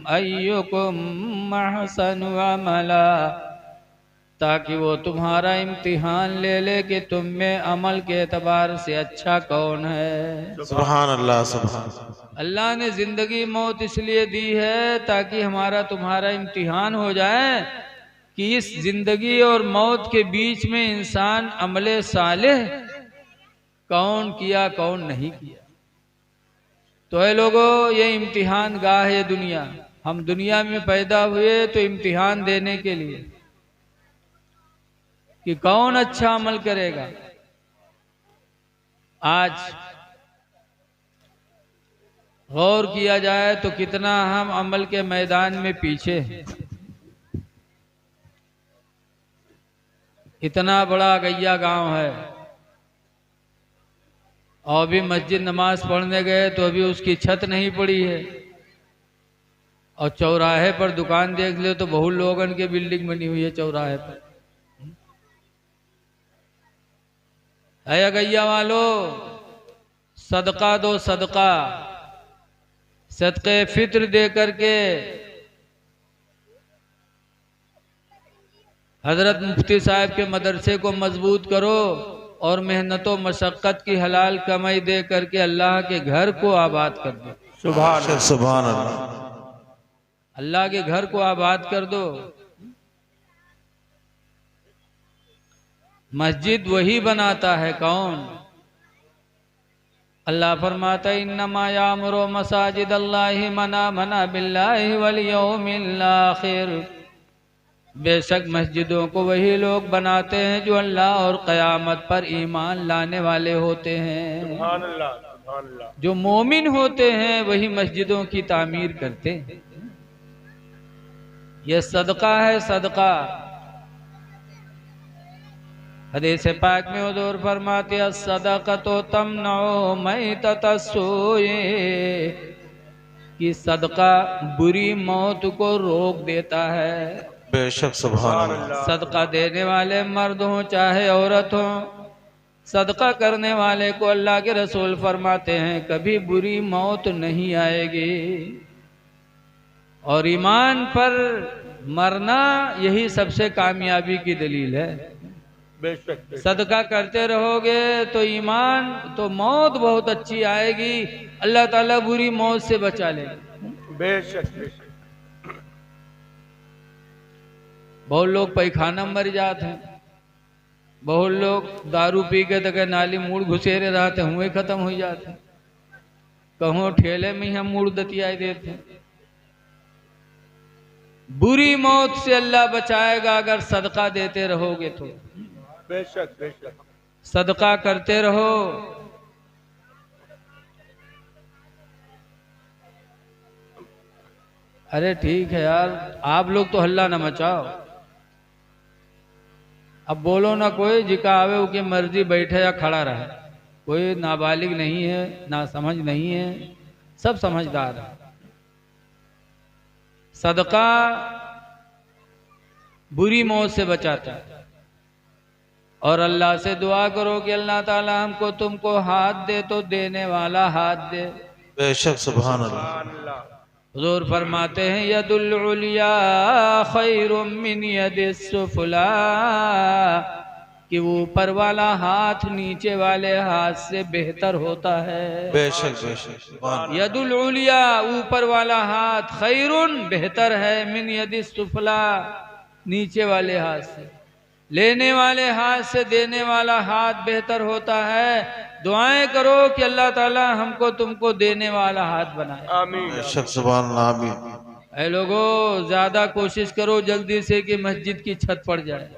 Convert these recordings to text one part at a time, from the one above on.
अय्युकुम अहसनु अमला, ताकि वो तुम्हारा इम्तिहान ले ले कि तुम में अमल के एतबार से अच्छा कौन है। सुभान अल्लाह, सुभान। अल्लाह ने जिंदगी मौत इसलिए दी है ताकि हमारा तुम्हारा इम्तिहान हो जाए कि इस जिंदगी और मौत के बीच में इंसान अमले सालेह कौन किया कौन नहीं किया। तो है लोगों, ये इम्तिहान गाह है दुनिया। हम दुनिया में पैदा हुए तो इम्तिहान देने के लिए कि कौन अच्छा अमल करेगा। आज गौर किया जाए तो कितना हम अमल के मैदान में पीछे हैं। इतना बड़ा गैया गांव है और अभी मस्जिद नमाज पढ़ने गए तो अभी उसकी छत नहीं पड़ी है, और चौराहे पर दुकान देख ले तो बहुत लोगन की बिल्डिंग बनी हुई है चौराहे पर। है गैया वालों, सदका दो सदका, सदके फित्र दे करके हजरत मुफ्ती साहब के मदरसे को मजबूत करो और मेहनतों मशक्क़त की हलाल कमाई दे करके अल्लाह के घर को आबाद कर दो। सुभान सुभान अल्लाह। अल्लाह के घर को आबाद कर दो। मस्जिद वही बनाता है कौन? अल्लाह फरमाता है इन्नमा यामुरु मसाजिद अल्लाहि मन आमना बिल्लाहि वल यौमिल आखिर, बेशक मस्जिदों को वही लोग बनाते हैं जो अल्लाह और क़यामत पर ईमान लाने वाले होते हैं। सुभान अल्लाह, सुभान अल्लाह। जो मोमिन होते हैं वही मस्जिदों की तामीर करते हैं। यह सदका है, सदका। हदीस पाक में हुजूर फरमाते हैं सदक़तो तमनउ मैतत सूए, कि सदका बुरी मौत को रोक देता है। बेशक सुभान अल्लाह। सदका देने वाले मर्द हों चाहे औरत हों, सदका करने वाले को अल्लाह के रसूल फरमाते हैं कभी बुरी मौत नहीं आएगी। और ईमान पर मरना यही सबसे कामयाबी की दलील है। बेशक सदका करते रहोगे तो ईमान तो मौत बहुत अच्छी आएगी, अल्लाह ताला बुरी मौत से बचा लेगा। बेशक बेशक। बहुत लोग पैखाना मर जाते हैं, बहुत लोग दारू पी के तक नाली मूड घुसेरे रहते हुए खत्म हो जाते, कहो ठेले में हम मूड दतियाई देते। बुरी मौत से अल्लाह बचाएगा अगर सदका देते रहोगे तो। बेशक बेशक। सदका करते रहो। अरे ठीक है यार, आप लोग तो हल्ला न मचाओ। अब बोलो ना, कोई जिका आवे उसकी मर्जी बैठे या खड़ा रहे, कोई नाबालिग नहीं है, ना समझ नहीं है, सब समझदार है। सदका बुरी मौत से बचाता है। और अल्लाह से दुआ करो कि अल्लाह ताला हमको तुमको हाथ दे तो देने वाला हाथ दे। बेशक सुभान अल्लाह। सुभान अल्लाह। हुजूर फरमाते हैं यदुल उलिया खैरुम मिन यदिस सुफला, कि वो ऊपर वाला हाथ नीचे वाले हाथ से बेहतर होता है। बेशक बेशक सुभान। यदुल उलिया ऊपर वाला हाथ, खैरुन बेहतर है, मिन यदिस सुफला नीचे वाले हाथ से। लेने वाले हाथ से देने वाला हाथ बेहतर होता है। दुआएं करो कि अल्लाह ताला हमको तुमको देने वाला हाथ बनाए। आमीन। बेशक सुभान अल्लाह, आमीन। ऐ लोगों, ज्यादा कोशिश करो जल्दी से कि मस्जिद की छत पड़ जाए।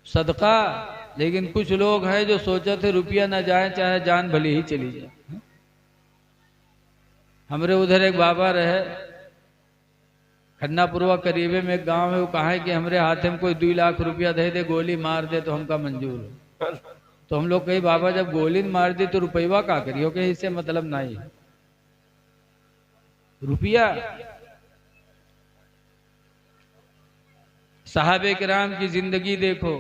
सदका, लेकिन कुछ लोग हैं जो सोचे थे रुपया ना जाए चाहे जान भली ही चली जाए। हमारे उधर एक बाबा रहे, खन्नापुरवा करीबे में एक गांव है, वो कहा है कि हमारे हाथ में कोई 2 लाख रुपया दे दे, गोली मार दे तो हमका मंजूर हो। तो हम लोग कही बाबा जब गोली मार दी तो रुपया का करियो, के इससे मतलब नहीं है रुपया। साहबे किराम की जिंदगी देखो,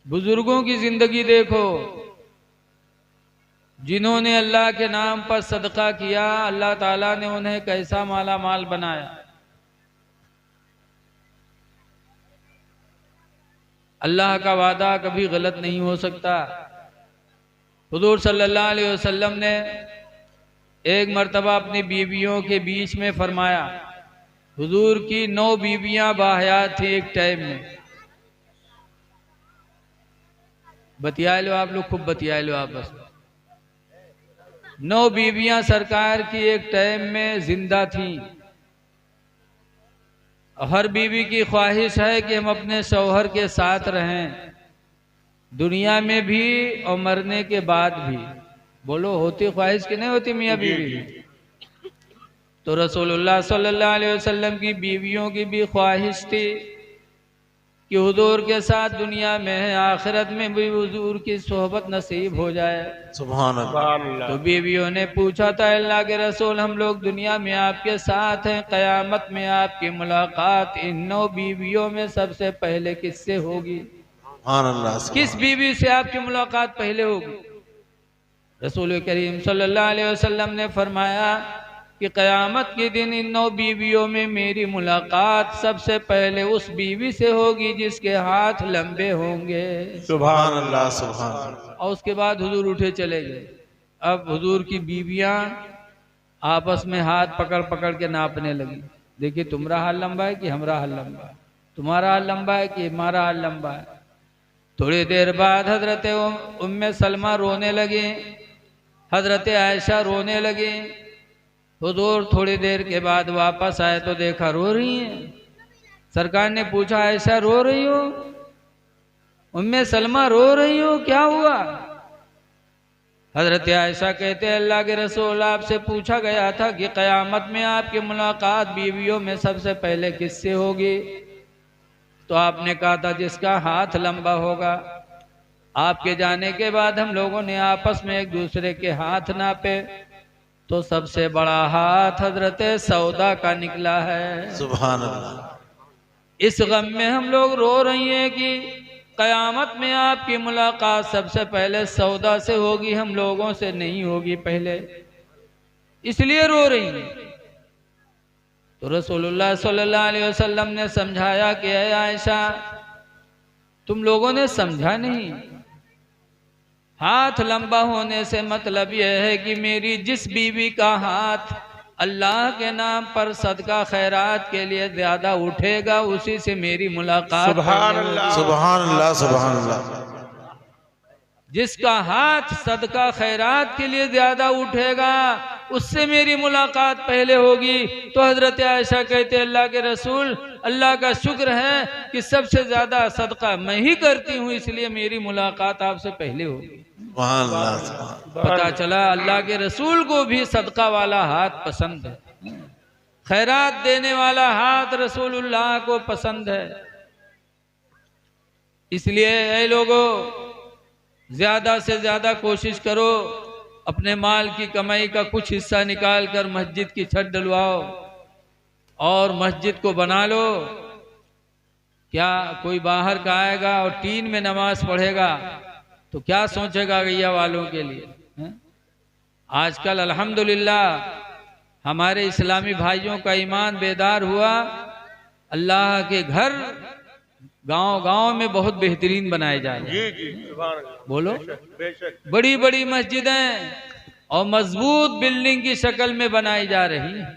बुजुर्गों की जिंदगी देखो, जिन्होंने अल्लाह के नाम पर सदका किया, अल्लाह ताला ने उन्हें कैसा माला माल बनाया। अल्लाह का वादा कभी गलत नहीं हो सकता। हुजूर सल्लल्लाहु अलैहि वसल्लम ने एक मर्तबा अपनी बीवियों के बीच में फरमाया, हुजूर की 9 बीवियां बाहयात थी एक टाइम में। बतिया लो आप लोग, खूब बतिया लो आपस में। 9 बीवियां सरकार की एक टाइम में जिंदा थी। हर बीवी की ख्वाहिश है कि हम अपने शौहर के साथ रहें, दुनिया में भी और मरने के बाद भी। बोलो, होती ख्वाहिश कि नहीं होती मियाँ बीवी? तो रसूलुल्लाह सल्लल्लाहु अलैहि वसल्लम की बीवियों की भी ख्वाहिश थी कि हुजूर के साथ दुनिया में है, आखिरत में भी हुजूर की सोहबत नसीब हो जाए। सुभान अल्लाह। तो बीवियों ने पूछा था, अल्लाह के रसूल, हम लोग दुनिया में आपके साथ हैं, कयामत में आपकी मुलाकात इन 9 बीवियों में सबसे पहले किससे होगी? सुभान अल्लाह। किस बीवी से आपकी मुलाकात पहले होगी? रसूल करीम सल्लल्लाहु अलैहि वसल्लम ने फरमाया कि क़यामत के दिन इन 9 बीवियों में मेरी मुलाकात सबसे पहले उस बीवी से होगी जिसके हाथ लंबे होंगे। सुभान अल्लाह, सुभान अल्लाह। और उसके बाद हुजूर उठे चले गए। अब हुजूर की बीवियां आपस में हाथ पकड़ पकड़ के नापने लगी। देखिए, तुम्हारा हाथ लंबा है कि हमारा हाथ लंबा है, तुम्हारा हाथ लंबा है कि हमारा हाथ लंबा है। थोड़ी देर बाद हजरत उम्मे सलमा रोने लगी, हजरत आयशा रोने लगी। हुजूर थोड़ी देर के बाद वापस आए तो देखा रो रही हैं। सरकार ने पूछा, आयशा रो रही हो? उम्मे सलमा रो रही हो, क्या हुआ? हजरत आयशा कहते, अल्लाह के रसूल, आपसे पूछा गया था कि क़यामत में आपकी मुलाकात बीवियों में सबसे पहले किससे होगी? तो आपने कहा था जिसका हाथ लंबा होगा। आपके जाने के बाद हम लोगों ने आपस में एक दूसरे के हाथ नापे तो सबसे बड़ा हाथ हजरत सौदा का निकला है। सुभान अल्लाह। इस गम में हम लोग रो रही हैं कि कयामत में आपकी मुलाकात सबसे पहले सौदा से होगी, हम लोगों से नहीं होगी पहले, इसलिए रो रही हैं। तो रसूलुल्लाह सल्लल्लाहु अलैहि वसल्लम ने समझाया कि ऐ आयशा, तुम लोगों ने समझा नहीं। हाथ लंबा होने से मतलब यह है कि मेरी जिस बीवी का हाथ अल्लाह के नाम पर सदका खैरात के लिए ज्यादा उठेगा, उसी से मेरी मुलाकात। सुभान अल्लाह, सुभान अल्लाह, सुभान अल्लाह। जिसका हाथ सदका खैरात के लिए ज्यादा उठेगा, उससे मेरी मुलाकात पहले होगी। तो हजरत आयशा कहते, अल्लाह के रसूल, अल्लाह का शुक्र है कि सबसे ज्यादा सदका मैं ही करती हूँ, इसलिए मेरी मुलाकात आपसे पहले होगी। पता चला अल्लाह के रसूल को भी सदका वाला हाथ पसंद है, खैरात देने वाला हाथ रसूलुल्लाह को पसंद है। इसलिए ऐ लोगों, ज्यादा से ज्यादा कोशिश करो, अपने माल की कमाई का कुछ हिस्सा निकाल कर मस्जिद की छत डलवाओ और मस्जिद को बना लो। क्या कोई बाहर का आएगा और टीन में नमाज पढ़ेगा तो क्या सोचेगा गैया वालों के लिए? आजकल अल्हम्दुलिल्लाह हमारे इस्लामी भाइयों का ईमान बेदार हुआ। अल्लाह के घर गांव-गांव में बहुत बेहतरीन बनाए जा रहे हैं। जी जी, सुभान अल्लाह। बोलो, बेशक, बड़ी बड़ी मस्जिदें और मजबूत बिल्डिंग की शक्ल में बनाई जा रही हैं।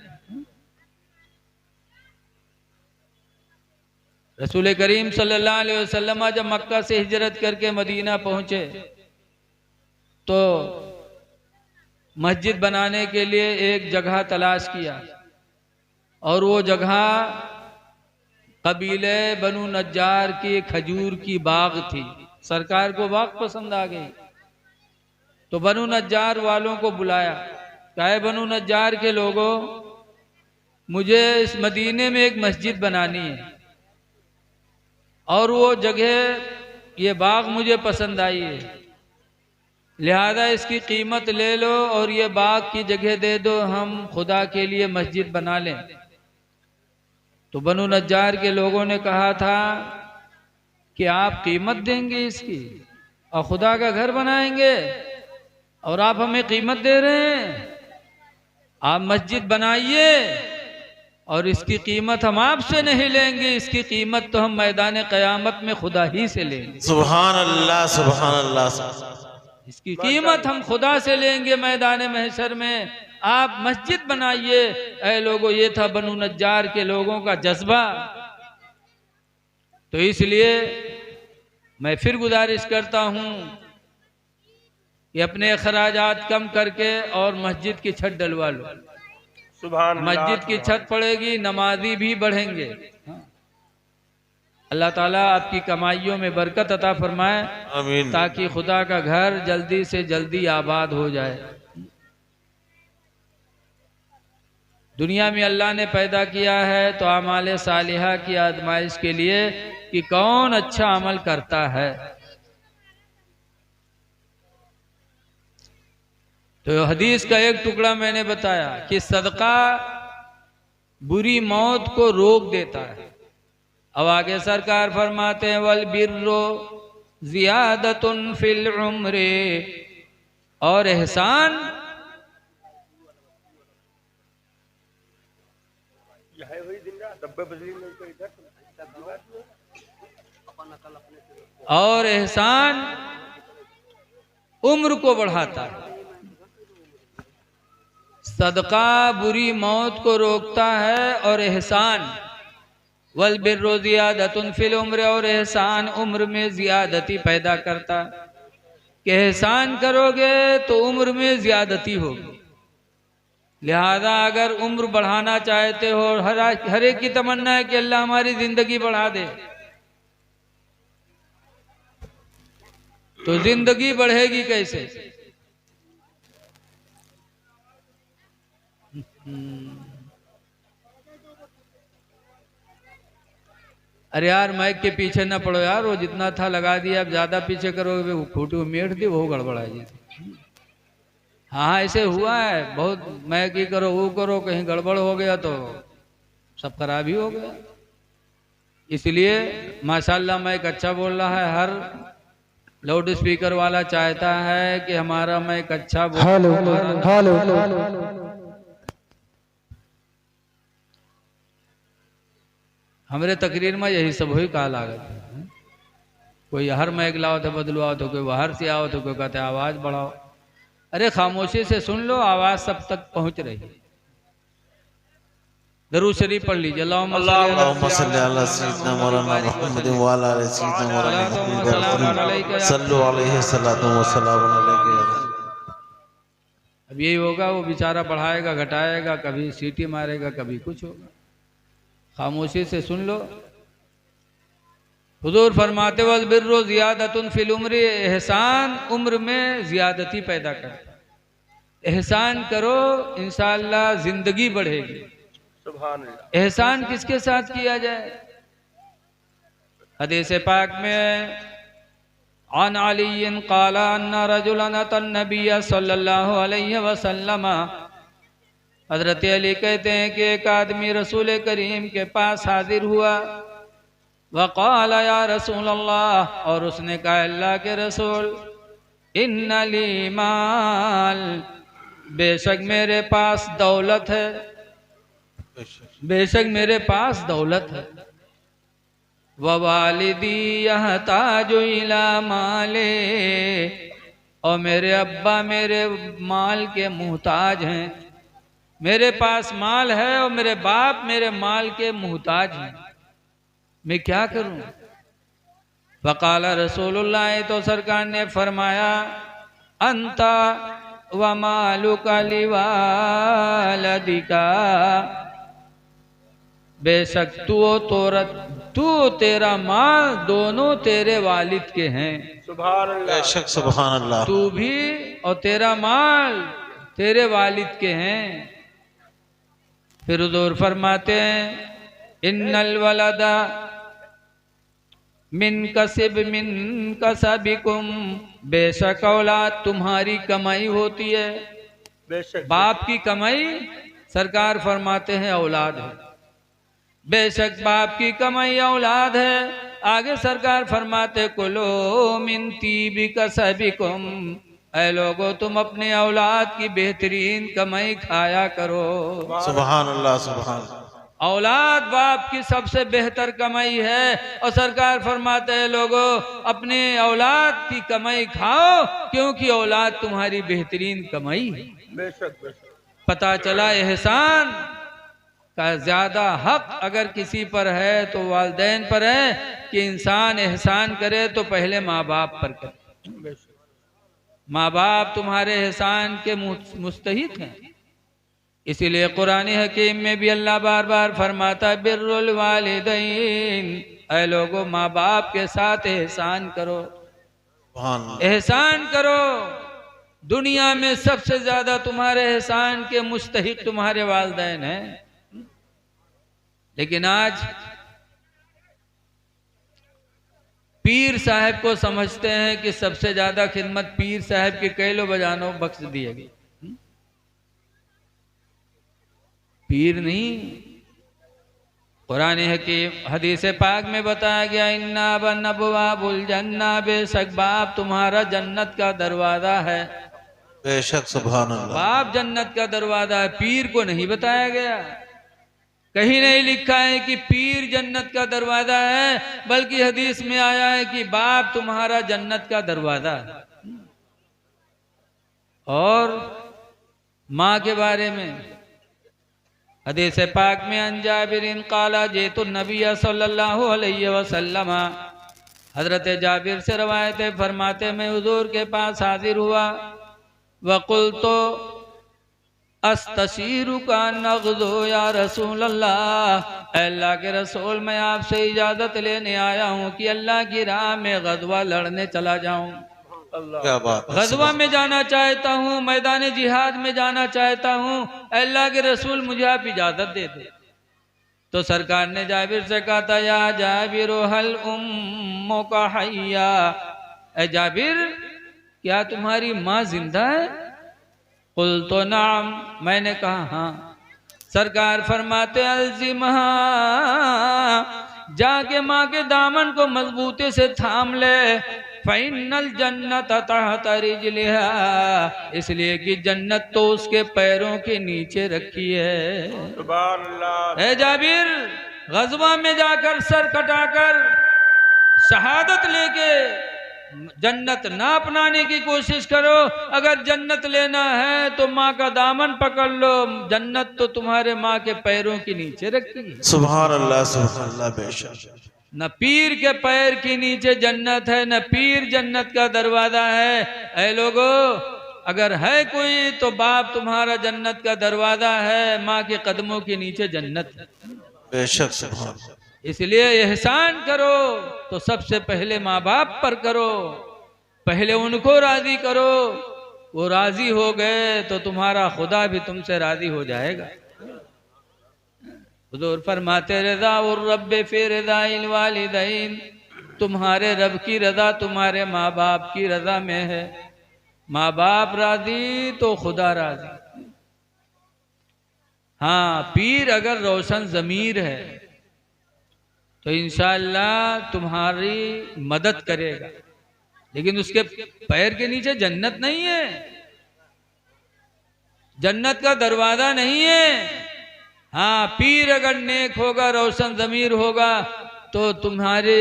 रसूल करीम सल्लल्लाहु अलैहि वसल्लम जब मक्का से हिजरत करके मदीना पहुंचे तो मस्जिद बनाने के लिए एक जगह तलाश किया और वो जगह कबीले बनु नज्जार की खजूर की बाग थी। सरकार को बाग पसंद आ गई तो बनु नज्जार वालों को बुलाया, कहे बनु नज्जार के लोगों, मुझे इस मदीने में एक मस्जिद बनानी है और वो जगह, ये बाग मुझे पसंद आई है, लिहाजा इसकी कीमत ले लो और ये बाग की जगह दे दो, हम खुदा के लिए मस्जिद बना लें। तो बनु नज्जार के लोगों ने कहा था कि आप कीमत देंगे इसकी और खुदा का घर बनाएंगे? और आप हमें कीमत दे रहे हैं। आप मस्जिद बनाइए और इसकी कीमत हम आपसे नहीं लेंगे, इसकी कीमत तो हम मैदान क़यामत में खुदा ही से लेंगे। सुभान अल्लाह सुभान अल्लाह। इसकी कीमत हम खुदा से लेंगे मैदान महशर में। आप मस्जिद बनाइए। ऐ लोगों, ये था बनु नज्जार के लोगों का जज्बा। तो इसलिए मैं फिर गुजारिश करता हूं कि अपने अखराजात कम करके और मस्जिद की छत डलवा लो। सुभान अल्लाह। मस्जिद की छत पड़ेगी, नमाजी भी बढ़ेंगे। अल्लाह ताला आपकी कमाइयों में बरकत अता फरमाए, आमीन। ताकि खुदा का घर जल्दी से जल्दी आबाद हो जाए। दुनिया में अल्लाह ने पैदा किया है तो आमाले सालिहा की आजमाइश के लिए कि कौन अच्छा अमल करता है। तो हदीस का एक टुकड़ा मैंने बताया कि सदका बुरी मौत को रोक देता है। अब आगे सरकार फरमाते हैं वल बिर्रो ज़ियादतुन फिल उम्रे, और एहसान और एहसान उम्र को बढ़ाता है। सदका बुरी मौत को रोकता है और एहसान वल बिर्रो ज़ियादतुन फिल उम्र, और एहसान उम्र में ज़ियादती पैदा करता है। कि एहसान करोगे तो उम्र में ज़्यादती होगी। लिहाजा अगर उम्र बढ़ाना चाहते हो, हर एक की तमन्ना है कि अल्लाह हमारी जिंदगी बढ़ा दे, तो जिंदगी बढ़ेगी कैसे? अरे यार माइक के पीछे ना पड़ो यार, वो जितना था लगा दिया, अब ज्यादा पीछे करोगे वो फोटो मेट दी वो गड़बड़ाएगी। हाँ ऐसे हुआ है बहुत, मैं की करो वो करो, कहीं गड़बड़ हो गया तो सब खराब ही हो गया। इसलिए माशाल्लाह माइक अच्छा बोल रहा है। हर लाउड स्पीकर वाला चाहता है कि हमारा माइक अच्छा बोल। हमारे तकरीर में यही सब हुई कहा लागत। कोई हर माइक लाओ तो बदलवाओ, तो कोई बाहर से आओ तो कोई कहते आवाज बढ़ाओ। अरे खामोशी से सुन लो, आवाज सब तक पहुंच रही है। दरूद शरीफ पढ़ लीजिए। अल्लाहुम्मा सल्ली अला सय्यिदना मौलाना मुहम्मद व अला आलि सय्यिदना मौलाना मुहम्मद सल्लु अलैहि सल्लतु व सलाम अलैहि। अब यही होगा, वो बेचारा बढ़ाएगा घटाएगा, कभी सीटी मारेगा, कभी कुछ होगा। खामोशी से सुन लो। हुजूर फरमाते वल बिर्रु ज़ियादतुन फिल उम्र, एहसान उम्र में ज़्यादती पैदा करता है। एहसान करो इंशाअल्लाह जिंदगी बढ़ेगी। सुभान अल्लाह। एहसान किसके साथ किया जाए? हदीस पाक में अन अली क़ाल अन्ना रजुलन अतन नबिय सल्लल्लाहु अलैहि वसल्लम, हजरत अली कहते हैं कि एक आदमी रसूल करीम के पास हाजिर हुआ। वक़ाल या रसूल अल्लाह, और उसने कहा अल्लाह के रसूल, इन्ना ली माल, बेशक मेरे पास दौलत है, बेशक मेरे पास दौलत है। ववालिदी यहताजु इला माले, और मेरे अब्बा मेरे माल के मुहताज हैं। मेरे पास माल है और मेरे बाप मेरे माल के मुहताज हैं, मैं क्या करूं? फ़क़ाल रसूलुल्लाह, तो सरकार ने फरमाया अंता व मालुका लिवालिदिका, बेशक तू तेरा माल दोनों तेरे वालिद के हैं। सुभान अल्लाह। बेशक सुभान अल्लाह। तू भी और तेरा माल तेरे वालिद के हैं। फिर हुज़ूर फरमाते हैं इन्नल वलदा मिन कसबिकुम, बेशक औलाद तुम्हारी कमाई होती है। बेशक बाप की कमाई सरकार फरमाते हैं औलाद है। बेशक बाप की कमाई औलाद है। आगे सरकार फरमाते कुलो मिन तीबी कसबिकुम, ऐ लोगो तुम अपने औलाद की बेहतरीन कमाई खाया करो। सुभान अल्लाह सुभान। औलाद बाप की सबसे बेहतर कमाई है और सरकार फरमाते हैं लोगों अपने औलाद की कमाई खाओ क्योंकि औलाद तुम्हारी बेहतरीन कमाई है। बेशक बेशक। पता चला एहसान का ज्यादा हक अगर किसी पर है तो वालिदैन पर है कि इंसान एहसान करे तो पहले माँ बाप पर करे। बेशक। माँ बाप तुम्हारे एहसान के मुस्तहिक हैं। इसीलिए कुरान हकीम में भी अल्लाह बार बार फरमाता बिर्रुल वालिदैन, ऐ लोगों माँ बाप के साथ एहसान करो, एहसान करो। दुनिया में सबसे ज्यादा तुम्हारे एहसान के मुस्तहिक तुम्हारे वालिदैन हैं। लेकिन आज पीर साहब को समझते हैं कि सबसे ज्यादा खिदमत पीर साहब के कैलो बजानो बख्श दिए गए। पीर नहीं, कुरान हकीम हदीस पाक में बताया गया इन्ना बनबवाबुल जन्ना, बेशक बाप तुम्हारा जन्नत का दरवाजा है। बेशक सुभान अल्लाह। बाप जन्नत का दरवाजा है, पीर को नहीं बताया गया। कहीं नहीं लिखा है कि पीर जन्नत का दरवाजा है, बल्कि हदीस में आया है कि बाप तुम्हारा जन्नत का दरवाजा है। और माँ के बारे में हदीस पाक में अन जाबिरिन काला जेतु नबी सल्लल्लाहु अलैहि वसल्लम, हजरत जाबिर से रवायत है फरमाते मैं हुजूर के पास हाजिर हुआ, वकुल तो अस्तशीरु का नगदो या रसूल अल्लाह, अल्लाह के रसूल मैं आपसे इजाजत लेने आया हूँ कि अल्लाह की राह में गज़वा लड़ने चला जाऊँ। क्या बात है। गज़वा में जाना चाहता हूँ, मैदान जिहाद में जाना चाहता हूँ, अल्लाह के रसूल मुझे आप इजाजत दे दो। तो सरकार ने जाबिर से कहा था या जाबिर हल उम्मुका हय्या, ऐ जाबिर क्या तुम्हारी माँ जिंदा है? कुल तो नाम, मैंने कहा हाँ। सरकार फरमाते अलजिमहा, जाके माँ के दामन को मजबूती से थाम ले, फ़इन्नल जन्नत तहत रिजलिहा, इसलिए कि जन्नत तो उसके पैरों के नीचे रखी है। सुभान अल्लाह। है जाबिर, गज़वा में जाकर सर कटाकर शहादत लेके जन्नत ना अपनाने की कोशिश करो। अगर जन्नत लेना है तो माँ का दामन पकड़ लो, जन्नत तो तुम्हारे माँ के पैरों के नीचे रखी है। सुभान अल्लाह सुभान अल्लाह। बेशक न पीर के पैर के नीचे जन्नत है, न पीर जन्नत का दरवाजा है। ऐ लोगो अगर है कोई तो बाप तुम्हारा जन्नत का दरवाजा है, माँ के कदमों के नीचे जन्नत है। बेशक सुभान। इसलिए एहसान करो तो सबसे पहले माँ बाप पर करो, पहले उनको राजी करो, वो राजी हो गए तो तुम्हारा खुदा भी तुमसे राजी हो जाएगा। हुजूर फरमाते रज़ा और रब्बे फी रज़ाइल वालिदैन, तुम्हारे रब की रजा तुम्हारे माँ बाप की रजा में है। माँ बाप राजी तो खुदा राजी। हाँ, पीर अगर रोशन ज़मीर है तो इंशाअल्लाह तुम्हारी मदद करेगा, लेकिन उसके पैर के नीचे जन्नत नहीं है, जन्नत का दरवाजा नहीं है। हाँ, पीर अगर नेक होगा, रोशन ज़मीर होगा तो तुम्हारे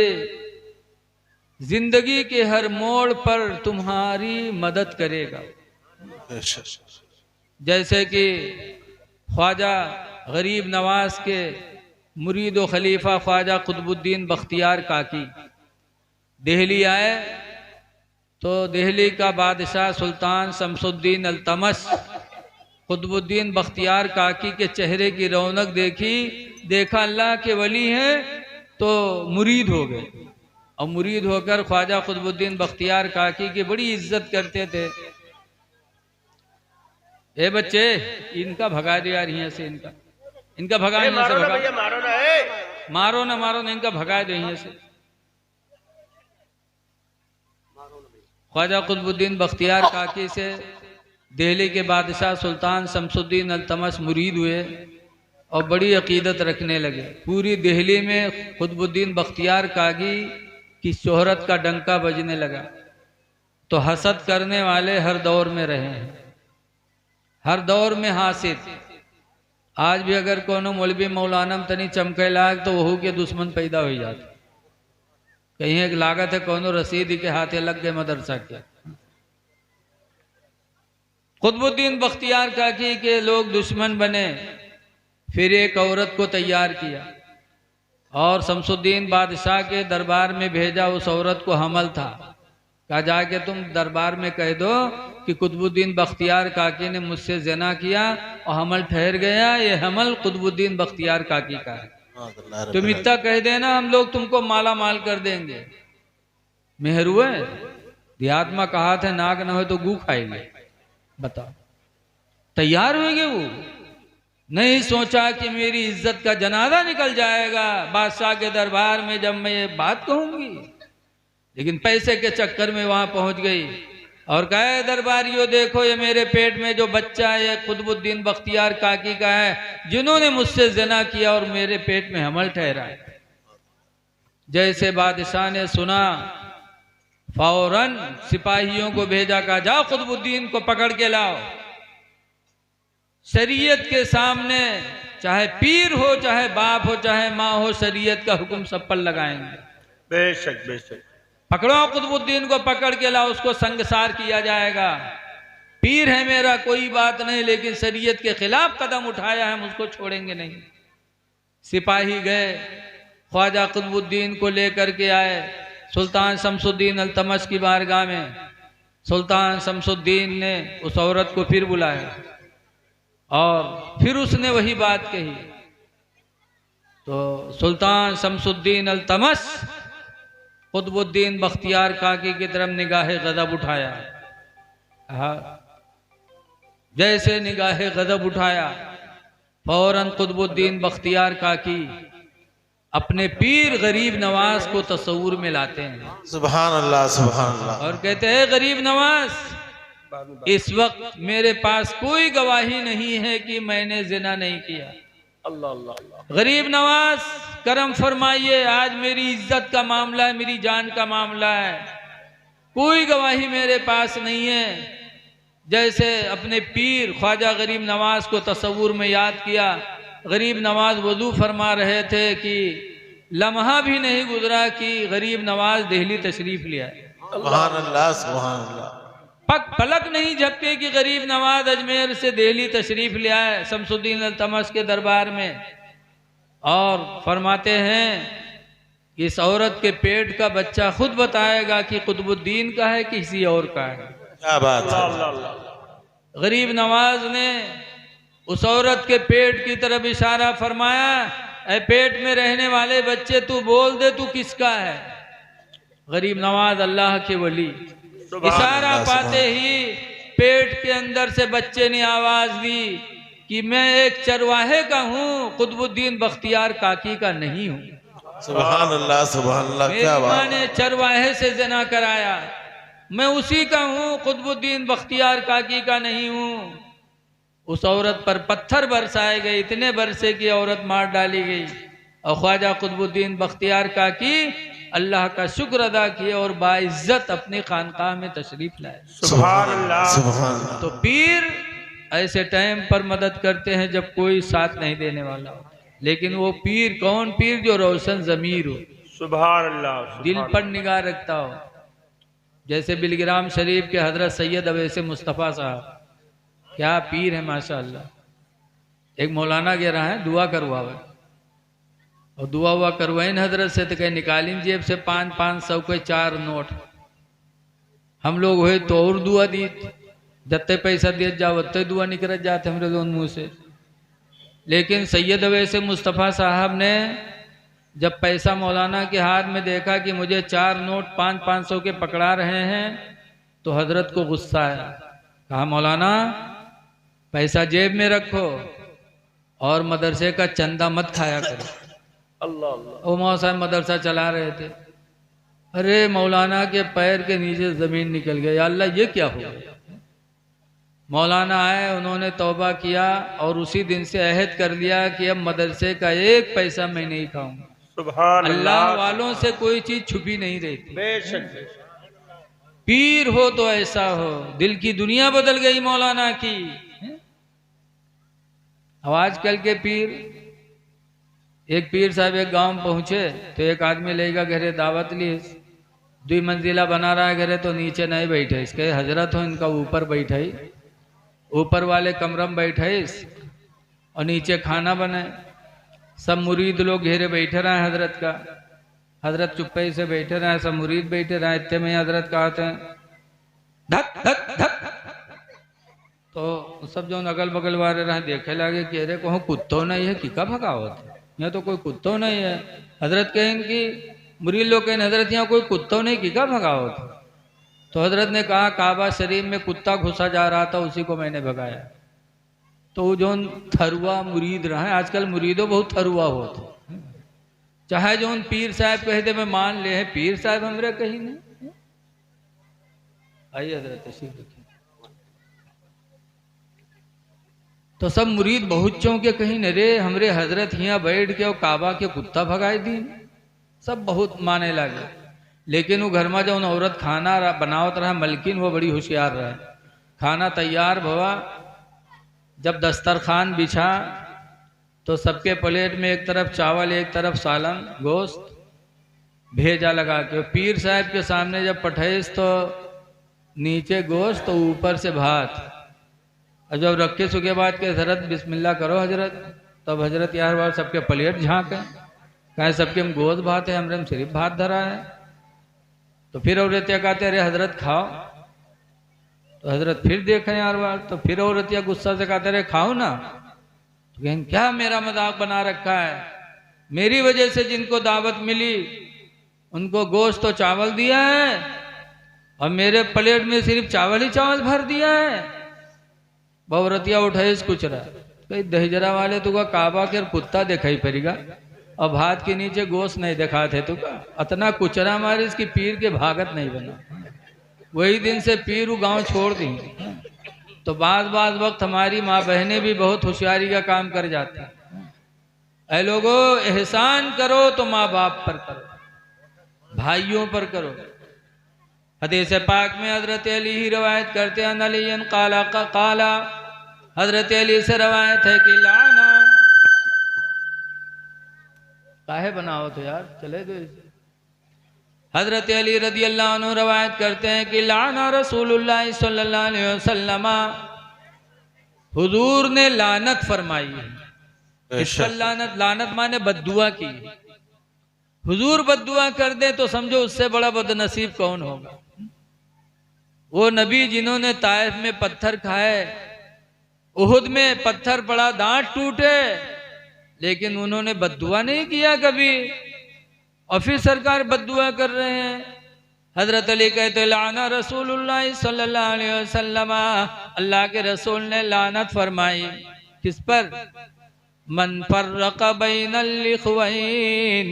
जिंदगी के हर मोड़ पर तुम्हारी मदद करेगा। जैसे कि ख्वाजा गरीब नवाज के मुरीद व खलीफा ख्वाजा कुतुबुद्दीन बख्तियार काकी दिल्ली आए तो दिल्ली का बादशाह सुल्तान शमसुद्दीन अल्तमश कुतुबुद्दीन बख्तियार काकी के चेहरे की रौनक देखी, देखा अल्लाह के वली हैं तो मुरीद हो गए, और मुरीद होकर ख्वाजा कुतुबुद्दीन बख्तियार काकी की बड़ी इज्जत करते थे। ए बच्चे इनका भगा दो यार यहाँ से, इनका भगा, यहाँ से भगा, मारो ना है। मारो ना मारो ना, इनका भगा दो यहाँ से। ख्वाजा कुतुबुद्दीन बख्तियार काकी से दिल्ली के बादशाह सुल्तान शमसुद्दीन अल्तमश मुरीद हुए और बड़ी अकीदत रखने लगे। पूरी दिल्ली में कुतुबुद्दीन बख्तियार काकी की शोहरत का डंका बजने लगा। तो हसद करने वाले हर दौर में रहे हैं, हर दौर में हासिद। आज भी अगर कोनो मौलवी मौलाना में तनी चमके लाग तो वहू के दुश्मन पैदा हो जाते। कहीं एक लागत है कोनो रसीद के हाथे लग गए मदरसा के। कुतुबुद्दीन बख्तियार काकी के लोग दुश्मन बने, फिर एक औरत को तैयार किया और शमसुद्दीन बादशाह के दरबार में भेजा। उस औरत को हमल था, कहा जाके तुम दरबार में कह दो कि कुतुबुद्दीन बख्तियार काकी ने मुझसे ज़िना किया और हमल ठहर गया, ये हमल कुतुबुद्दीन बख्तियार काकी का है। तुम इतना कह देना, हम लोग तुमको माला माल कर देंगे। मेहर हुए देहात में कहा था नाक न हो तो गू खाएंगे। बताओ तैयार होंगे वो? नहीं सोचा कि मेरी इज्जत का जनाजा निकल जाएगा बादशाह के दरबार में जब मैं ये बात कहूंगी, लेकिन पैसे के चक्कर में वहां पहुंच गई और कहे दरबारियों देखो ये मेरे पेट में जो बच्चा है ये कुतुबुद्दीन बख्तियार काकी का है, जिन्होंने मुझसे ज़िना किया और मेरे पेट में हमल ठहरा है। जैसे बादशाह ने सुना फौरन सिपाहियों को भेजा, कहा जाओ कुतुबुद्दीन को पकड़ के लाओ। शरीयत के सामने चाहे पीर हो, चाहे बाप हो, चाहे माँ हो, शरीयत का हुक्म सब पर लगाएंगे। बेशक बेशक। पकड़ो कुतुबुद्दीन को, पकड़ के लाओ, उसको संगसार किया जाएगा। पीर है मेरा कोई बात नहीं, लेकिन शरीयत के खिलाफ कदम उठाया है, हम उसको छोड़ेंगे नहीं। सिपाही गए, ख्वाजा कुतुबुद्दीन को लेकर के आए सुल्तान शमसुद्दीन अल्तमश की बारगाह में। सुल्तान शमसुद्दीन ने उस औरत को फिर बुलाया और फिर उसने वही बात कही। तो सुल्तान शमसुद्दीन अल्तमश कुतुबुद्दीन बख्तियार काकी की तरफ निगाहे गजब उठाया। जैसे निगाहे गजब उठाया फौरन कुतुबुद्दीन बख्तियार काकी अपने पीर गरीब नवाज को तस्वुर में लाते हैं। सुभान अल्लाह सुभान अल्लाह। और कहते हैं गरीब नवाज, इस वक्त मेरे पास कोई गवाही नहीं है कि मैंने जिना नहीं किया। अल्लाह अल्लाह अल्लाह। गरीब नवाज करम फरमाइए, आज मेरी इज्जत का मामला है, मेरी जान का मामला है, कोई गवाही मेरे पास नहीं है। जैसे अपने पीर ख्वाजा गरीब नवाज को तस्वुर में याद किया, गरीब नवाज वजू फरमा रहे थे कि लम्हा भी नहीं गुजरा कि गरीब नवाज दिल्ली तशरीफ लिया। सुभान अल्लाह सुभान अल्लाह। पलक नहीं झपके कि गरीब नवाज अजमेर से दिल्ली तशरीफ ले आए शमसुद्दीन अल्तमश के दरबार में। और फरमाते हैं इस औरत के पेट का बच्चा खुद बताएगा कि कुतुबुद्दीन का है किसी और का है। क्या बात है। अल्लाह अल्लाह। गरीब नवाज ने उस औरत के पेट की तरफ इशारा फरमाया, ऐ पेट में रहने वाले बच्चे तू बोल दे तू किसका है। गरीब नवाज अल्लाह के वली, इशारा पाते ही पेट के अंदर से बच्चे ने आवाज दी कि मैं एक चरवाहे का हूँ, कुतुबुद्दीन बख्तियार काकी का नहीं हूँ। सुभान अल्लाह सुभान अल्लाह। क्या मेरी माँ बात। ने चरवाहे से जना कराया, मैं उसी का हूँ, कुतुबुद्दीन बख्तियार काकी का नहीं हूँ। उस औरत पर पत्थर बरसाए गए, इतने बरसे की औरत मार डाली गई। और ख्वाजा कुतुबुद्दीन बख्तियार काकी अल्लाह का शुक्र अदा किए और बाइज्जत अपनी खानकाह में तशरीफ लाए। सुभान अल्लाह सुभान अल्लाह। तो पीर ऐसे टाइम पर मदद करते हैं जब कोई साथ नहीं देने वाला हो, लेकिन वो पीर कौन पीर जो रोशन ज़मीर हो, सुभान अल्लाह। दिल पर निगाह रखता हो। जैसे बिलग्राम शरीफ के हजरत सैयद अवैसे मुस्तफ़ा साहब, क्या पीर है माशाअल्लाह। एक मौलाना कह रहा है दुआ करवावे, और दुआ हुआ करवाइन हजरत से तो कहीं निकालीन जेब से 500 के 4 नोट। हम लोग हुए तो और दुआ दी, जत्ते पैसा दिए जाओ उत्ते दुआ निकल जाते हमारे दोनों मुँह से। लेकिन सैयद अवैसे मुस्तफ़ा साहब ने जब पैसा मौलाना के हाथ में देखा कि मुझे 4 नोट 500 के पकड़ा रहे हैं, तो हजरत को गुस्सा आया। कहा मौलाना पैसा जेब में रखो और मदरसे का चंदा मत खाया करो। अल्लाह अल्लाह। वो मौलाना साहब मदरसा चला रहे थे, अरे मौलाना के पैर के नीचे जमीन निकल गई, या अल्लाह ये क्या हुआ। मौलाना आए, उन्होंने तौबा किया और उसी दिन से अहद कर लिया कि अब मदरसे का एक पैसा मैं नहीं खाऊंगा। सुभान अल्लाह वालों से कोई चीज छुपी नहीं रहती। बेशक पीर हो तो ऐसा हो, दिल की दुनिया बदल गई मौलाना की। अब आजकल के पीर, एक पीर साहब एक गांव में पहुंचे तो एक आदमी लेगा घरे दावत ली, 2 मंजिला बना रहा है घरे, तो नीचे नहीं बैठे इसके हजरत हो, इनका ऊपर बैठे, ऊपर वाले कमरे में बैठे और नीचे खाना बने। सब मुरीद लोग घेरे बैठे रहे हजरत का, हजरत चुप्पे से बैठे रहे, सब मुरीद बैठे रहे। इतने में हजरत कहते हैं धक धक धक, तो सब जो अगल बगल वाले रहे देखे लगे कि अरे कहूँ कुत्तो नहीं है कि का भगावत है, यहाँ तो कोई कुत्तो नहीं है। हजरत कहें कि मुरीद लोग कहें हजरत यहाँ कोई कुत्तो नहीं कि का भगावत है। तो हजरत ने कहा काबा शरीफ में कुत्ता घुसा जा रहा था, उसी को मैंने भगाया। तो वो जो थरुआ मुरीद रहे, आजकल मुरीदों बहुत थरुआ होते, चाहे जो उन पीर साहब कहते मैं मान ले हैं, पीर साहब हमरे कहीं नहीं। आइए हजरत तशरीफ रखिए। तो सब मुरीद बहुत चौंके, कहीं न रे हमरे हजरत यहाँ बैठ के और काबा के कुत्ता भगाए दी। सब बहुत माने लगे। लेकिन वो घर में जो औरत खाना बनावत रहा मलकिन, वो बड़ी होशियार रहा। खाना तैयार भवा, जब दस्तरखान बिछा तो सबके प्लेट में एक तरफ चावल एक तरफ सालन गोश्त भेजा लगा के, पीर साहब के सामने जब पठेस तो नीचे गोश्त तो ऊपर से भात। और जब रखे सुखे बाद के हजरत बिस्मिल्लाह करो हजरत, तब हजरत यार बार सबके प्लेट झाँके, कहे सबके हम गोश्त भात है, हमरे में सिर्फ भात धरा है। तो फिर औरतिया कहते अरे हजरत खाओ, तो हजरत फिर देखें यार बार, तो फिर औरतिया गुस्सा से कहते अरे खाओ ना। तो कहें क्या मेरा मजाक बना रखा है, मेरी वजह से जिनको दावत मिली उनको गोश्त तो चावल दिया है और मेरे प्लेट में सिर्फ चावल ही चावल भर दिया है। बहुरतिया उठाए कुछ रहा, कहीं दहजरा वाले तुका काबा के कुत्ता दिखाई पड़ेगा और भात के नीचे गोश्त नहीं दिखाते तो का अतना कुचरा मारे इसकी पीर के भागत नहीं बना। वही दिन से पीर गांव छोड़ दी। तो बाद वक्त हमारी माँ बहनें भी बहुत होशियारी का काम कर जाती हैं। ऐ लोगों, एहसान करो तो माँ बाप पर करो, भाइयों पर करो। हदीस पाक में हजरत अली ही रवायत करते हैं, अलियन काला का काला, हजरत अली से रवायत है कि लाना काहे बनाओ तो यार चले दो। हजरत अली रदी अल्लाह अन्हु रवायत करते हैं कि लाना रसूलुल्लाह सल्लल्लाहु अलैहि वसल्लम, हुजूर ने लानत फरमाई है। इस पर लानत, लानत माने बद्दुआ की। हुजूर बद्दुआ कर दे तो समझो उससे बड़ा बदनसीब कौन होगा। वो नबी जिन्होंने ताइफ में पत्थर खाए, उहुद में पत्थर पड़ा दांत टूटे, लेकिन उन्होंने बद्दुआ नहीं किया कभी। और फिर सरकार बद्दुआ कर रहे हैं। हजरत अली कहते लाना रसूलुल्लाह सल्लल्लाहु अलैहि वसल्लम, अल्लाह के रसूल ने लानत फरमाई किस पर? मन फर्रक़ बैनल इख़्वैन,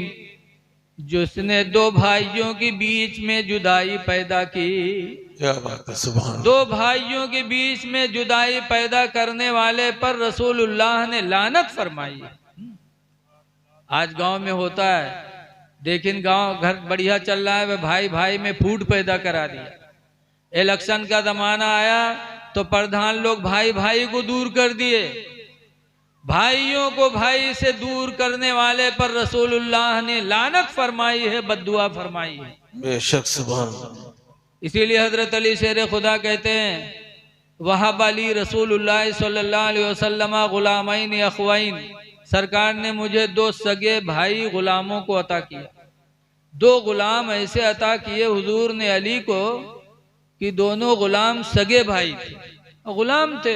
जिसने दो भाइयों के बीच में जुदाई पैदा की। क्या बात है, सुभान। दो भाइयों के बीच में जुदाई पैदा करने वाले पर रसूलुल्लाह ने लानत फरमाई। आज गांव में होता है, लेकिन गांव घर बढ़िया चल रहा है, वह भाई भाई में फूट पैदा करा दिया। इलेक्शन का जमाना आया तो प्रधान लोग भाई भाई को दूर कर दिए। भाइयों को भाई से दूर करने वाले पर रसूलुल्लाह ने लानत फरमाई है, बद्दुआ फरमाई है। बेशक, सुभान। इसीलिए हजरत अली शेर खुदा कहते हैं, वहाब अली रसूलुल्लाह सल्लल्लाहु अलैहि वसल्लम गुलामैन अखवैन, सरकार ने मुझे दो सगे भाई गुलामों को अता किया। दो गुलाम ऐसे अता किए हुजूर ने अली को कि दोनों गुलाम सगे भाई थे, गुलाम थे।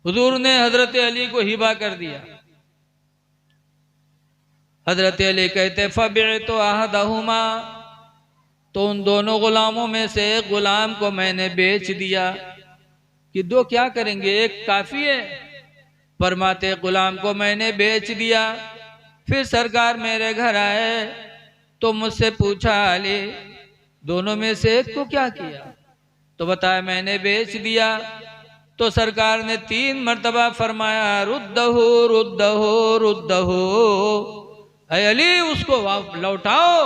हुजूर ने हजरत अली को हिबा कर दिया। हजरत अली कहते फबिअतु अहदहुमा, तो उन दोनों गुलामों में से एक गुलाम को मैंने बेच दिया। कि दो क्या करेंगे, एक काफी है। फरमाते गुलाम को मैंने बेच दिया। फिर सरकार मेरे घर आए तो मुझसे पूछा अली दोनों में से एक को क्या किया? तो बताया मैंने बेच दिया। तो सरकार ने 3 मर्तबा फरमाया रुद्दहु रुद्दहु रुद्दहु, ऐ अली उसको लौटाओ,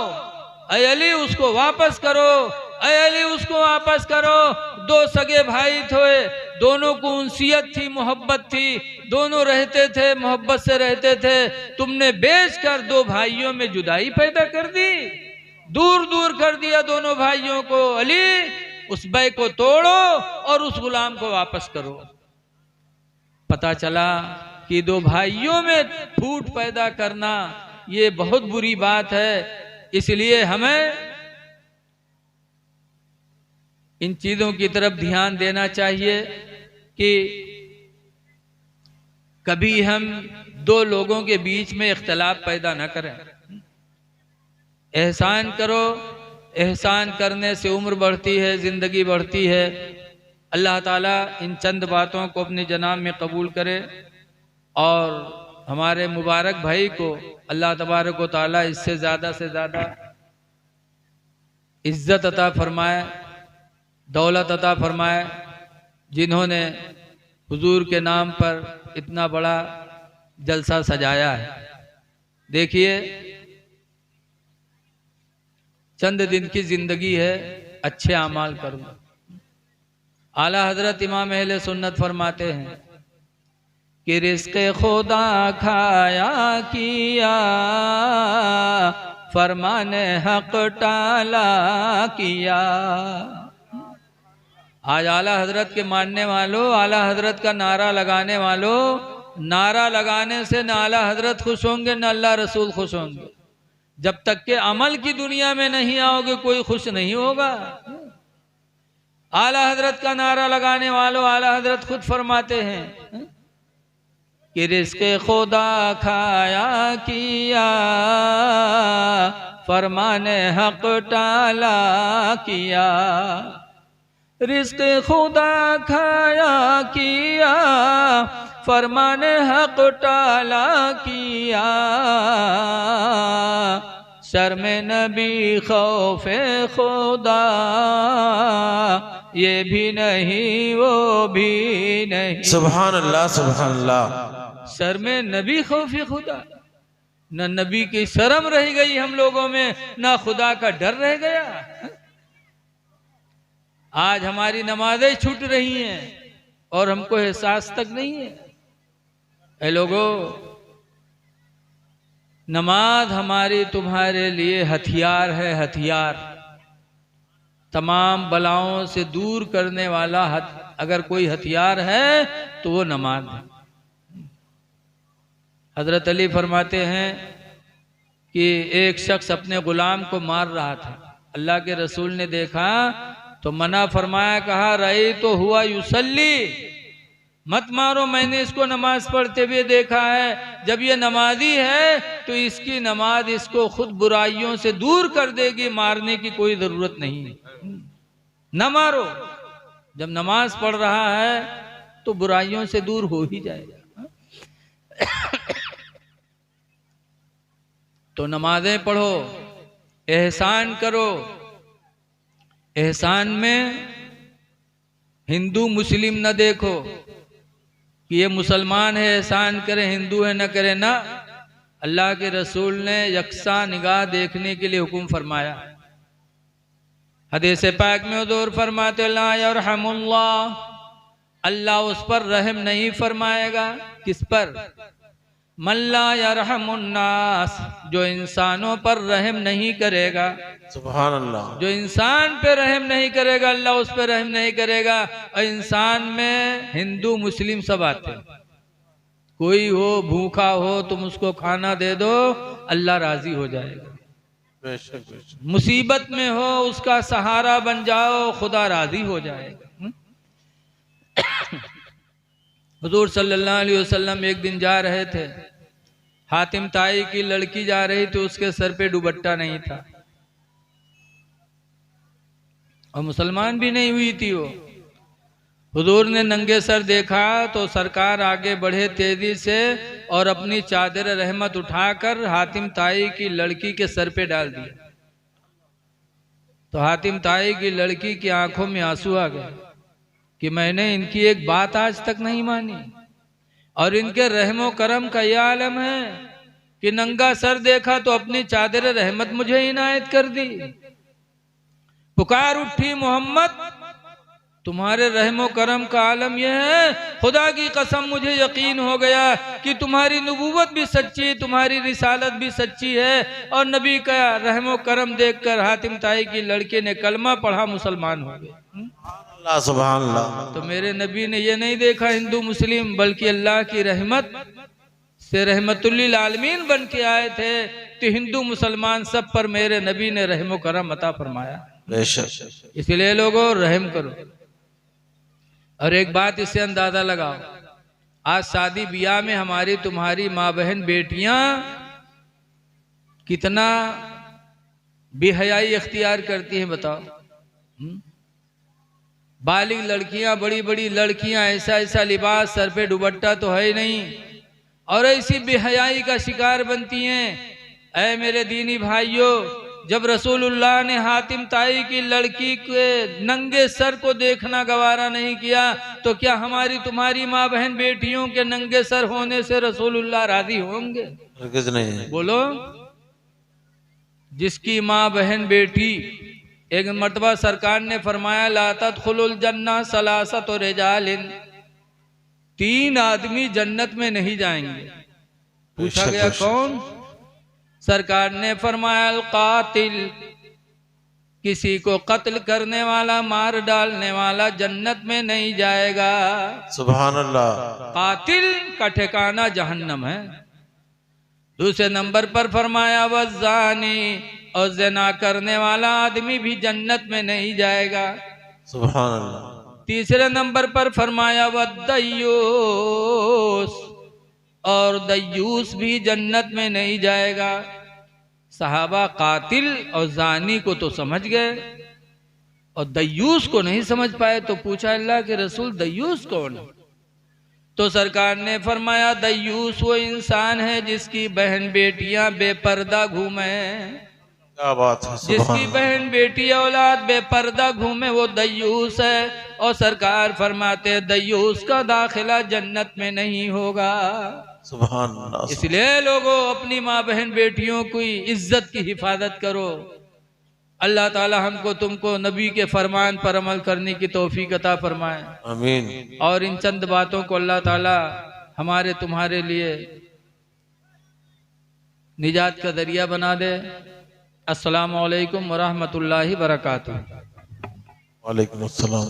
ऐ अली उसको वापस करो, ऐ अली उसको वापस करो। दो सगे भाई थे, दोनों को उनसियत थी, मोहब्बत थी, दोनों रहते थे, मोहब्बत से रहते थे। तुमने बेच कर दो भाइयों में जुदाई पैदा कर दी, दूर दूर कर दिया दोनों भाइयों को। अली उस बै को तोड़ो और उस गुलाम को वापस करो। पता चला कि दो भाइयों में फूट पैदा करना ये बहुत बुरी बात है। इसलिए हमें इन चीजों की तरफ ध्यान देना चाहिए कि कभी हम दो लोगों के बीच में इख्तलाफ पैदा न करें। एहसान करो, एहसान करने से उम्र बढ़ती है, जिंदगी बढ़ती है। अल्लाह ताला इन चंद बातों को अपने जनाब में कबूल करे और हमारे मुबारक भाई को अल्लाह तबारक व ताला इससे ज़्यादा से ज़्यादा इज्जत अता फरमाए, दौलत अता फरमाए, जिन्होंने हुजूर के नाम पर इतना बड़ा जलसा सजाया है। देखिए, चंद दिन की जिंदगी है, अच्छे अमाल करो। आला हजरत इमाम अहले सुन्नत फरमाते हैं कि रिज़्क़े खुदा खाया किया, फरमाने हक टाला किया। आज आला हजरत के मानने वालों, आला हजरत का नारा लगाने वालों, नारा लगाने से न आला हजरत खुश होंगे न अल्लाह रसूल खुश होंगे। जब तक के अमल की दुनिया में नहीं आओगे कोई खुश नहीं होगा। आला हजरत का नारा लगाने वालों, आला हजरत खुद फरमाते हैं कि रिज़्क़े खुदा खाया किया, फरमाने हक टाला किया। रिज़्क़े खुदा खाया किया, फरमाने हक टाला किया। शर्म नबी खौफे खुदा, ये भी नहीं वो भी नहीं। सुभान अल्लाह, सुभान अल्लाह। शर्म नबी खौफे खुदा, न नबी की शर्म रह गई हम लोगों में, न खुदा का डर रह गया। आज हमारी नमाजें छूट रही हैं और हमको एहसास तक नहीं है। ऐ लोगों, नमाज हमारी तुम्हारे लिए हथियार है, हथियार। तमाम बलाओं से दूर करने वाला अगर कोई हथियार है तो वो नमाज है। हजरत अली फरमाते हैं कि एक शख्स अपने गुलाम को मार रहा था। अल्लाह के रसूल ने देखा तो मना फरमाया, कहा रही तो हुआ युसल्ली, मत मारो, मैंने इसको नमाज पढ़ते हुए देखा है। जब ये नमाजी है तो इसकी नमाज इसको खुद बुराइयों से दूर कर देगी, मारने की कोई जरूरत नहीं, न मारो। जब नमाज पढ़ रहा है तो बुराइयों से दूर हो ही जाएगा। तो नमाजें पढ़ो, एहसान करो। एहसान में हिंदू मुस्लिम न देखो कि ये मुसलमान है एहसान करे, हिंदू है न करे, ना। अल्लाह के रसूल ने यकसा निगाह देखने के लिए हुक्म फरमाया। हदीस पाक में हुजूर फरमाते ला यरहमुल्लाह, अल्लाह उस पर रहम नहीं फरमाएगा। किस पर? मल्ला यरहमुन्नास, जो इंसानों पर रहम नहीं करेगा। सुभान अल्लाह। जो इंसान पे रहम नहीं करेगा अल्लाह उस पे रहम नहीं करेगा। और इंसान में हिंदू मुस्लिम सब आते हैं। कोई हो भूखा हो तुम उसको खाना दे दो, अल्लाह राजी हो जाएगा। बेशक बेशक। मुसीबत में हो उसका सहारा बन जाओ, खुदा राजी हो जाएगा। हुजूर सल्लल्लाहु अलैहि वसल्लम एक दिन जा रहे थे, हातिम ताई की लड़की जा रही थी, उसके सर पे दुपट्टा नहीं था और मुसलमान भी नहीं हुई थी वो। हुजूर ने नंगे सर देखा तो सरकार आगे बढ़े तेजी से और अपनी चादर रहमत उठाकर हातिम ताई की लड़की के सर पे डाल दिया। तो हातिम ताई की लड़की की आंखों में आंसू आ गए कि मैंने इनकी एक बात आज तक नहीं मानी। और इनके रहमो करम का यह आलम है कि नंगा सर देखा तो अपनी चादर रहमत मुझे इनायत कर दी। पुकार उठी मोहम्मद तुम्हारे रहमो करम का आलम यह है, खुदा की कसम मुझे यकीन हो गया कि तुम्हारी नबूवत भी सच्ची, तुम्हारी रिसालत भी सच्ची है। और नबी का रहमो करम देखकर हातिम ताई की लड़के ने कलमा पढ़ा, मुसलमान हो गए। अल्लाह सुभान अल्लाह। तो मेरे नबी ने ये नहीं देखा हिंदू मुस्लिम, बल्कि अल्लाह की रहमत से रहमतुल्लिल आलमीन बन के आए थे। तो हिंदू मुसलमान सब पर मेरे नबी ने रहमो करम अता फरमाया। बेशक। इसलिए लोगों रहम करो। और एक बात इससे अंदाजा लगाओ, आज शादी ब्याह में हमारी तुम्हारी माँ बहन बेटियां कितना बेहयाई अख्तियार करती हैं, बताओ। बालिग लड़कियां, बड़ी बड़ी लड़कियां, ऐसा ऐसा लिबास, सर पे दुपट्टा तो है ही नहीं, और ऐसी बेहयाई का शिकार बनती हैं। ऐ मेरे दीनी भाइयों, जब रसूलुल्लाह ने हातिम ताई की लड़की के नंगे सर को देखना गवारा नहीं किया, तो क्या हमारी तुम्हारी माँ बहन बेटियों के नंगे सर होने से रसूलुल्लाह राजी होंगे? हरगिज़ नहीं। बोलो। जिसकी माँ बहन बेटी, एक मर्तबा सरकार ने फरमाया ला तदखुलुल जन्नह सलासत रिजालिन, 3 आदमी जन्नत में नहीं जाएंगे। पूछा गया कौन? सरकार ने फरमाया अल कातिल, किसी को कत्ल करने वाला, मार डालने वाला जन्नत में नहीं जाएगा। सुभान अल्लाह। कातिल का ठिकाना जहन्नम है। दूसरे नंबर पर फरमाया वज़ानी, और ज़िना करने वाला आदमी भी जन्नत में नहीं जाएगा। सुभान अल्लाह। तीसरे नंबर पर फरमाया वद्दयूस, और दयूस भी जन्नत में नहीं जाएगा। सहाबा कातिल और जानी को तो समझ गए, और दयूस को नहीं समझ पाए। तो पूछा अल्लाह के रसूल दयूस कौन है? तो सरकार ने फरमाया दयूस वो इंसान है जिसकी बहन बेटियां बेपर्दा घूमे। क्या बात है। जिसकी बहन बेटी औलाद बेपर्दा घूमे वो दयूस है। और सरकार फरमाते दयूस का दाखिला जन्नत में नहीं होगा। सुभान अल्लाह। इसलिए लोगों अपनी माँ बहन बेटियों की इज्जत की हिफाजत करो। अल्लाह ताला हमको तुमको नबी के फरमान पर अमल करने की तौफीक अता फरमाए। आमीन। और इन चंद बातों को अल्लाह ताला हमारे तुम्हारे लिए निजात का दरिया बना दे। अस्सलामु अलैकुम वरहमतुल्लाहि वबरकातुहू। वालेकुम अस्सलाम।